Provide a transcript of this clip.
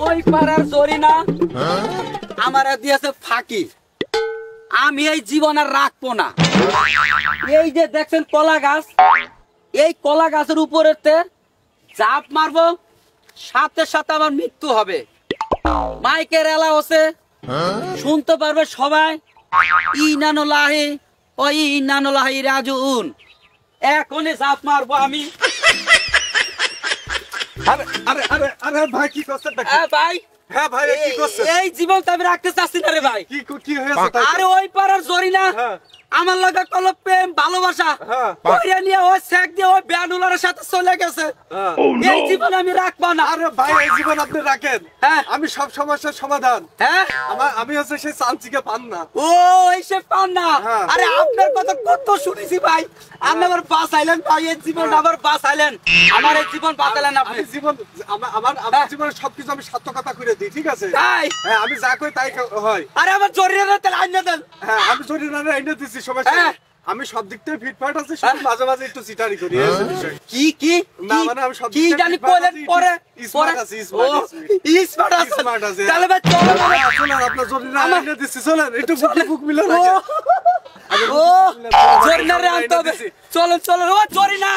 ওই পাড়ার জরিনা আমার দিয়েছে ফাঁকি, আমি এই জীবন আর রাখবো না। এই যে দেখছেন কলা গাছ, এই কলা গাছের উপরেতে চাপ মারবো, সাথে সাথে আমার মৃত্যু হবে। মাইকের এলা হচ্ছে, শুনতে পারবে সবাই, ইনানুল্লাহি ও ইনানুল্লাহি রাজিউন। এখনই চাপ মারবো আমি। আরে আরে আরে আরে ভাই কি করছেন? ভাই হ্যাঁ ভাই কি করছেন? এই জীবন তো আমি রাখতে চাচ্ছি না রে ভাই। কি হয়েছে তাই? আরে ওই পাড়ার জরিনা আমার লাগা কল প্রেম ভালোবাসা ওইরা নিয়ে ওই শেখ দিয়ে ওই বেয়ানুলার সাথে চলে গেছে। এই জীবন আমি রাখবো না। আরে ভাই এই জীবন আপনি রাখেন, আমি সব সমস্যার সমাধান। আমি হচ্ছে সেই চান্সিকে পান না। ও এসে পান না? আরে আপনার কথা কত শুনেছি ভাই, আপনি আমার বাঁচাইলেন ভাই, এই জীবন আমার বাঁচাইলেন, আমার এই জীবন বাঁচাইলেন আপনি। জীবন আমার জীবনের সবকিছু আমি সার্থকতা করে দিই, ঠিক আছে? তাই আমি যা কই তাই হয়। আরে আমার জরিনা তেল আইনা দেন। হ্যাঁ আমি জরিনা আইনা দিছি, সমস্যা নেই। আমি সব দিক থেকে ফিটফাট আছি, শুধু মাঝে মাঝে একটু চিটারি করি। কি কি না মানে আমি সব কি জানি কইলেন পরে স্মার্ট আছি, স্মার্ট আছে। তাহলে ভাই চলো চলেন, আপনার জরিনা আইনা দিছি, চলেন একটু বুক মিলে রাখেন। ও জরিনা রে আনতে হবে, চলো চলো ও জরিনা।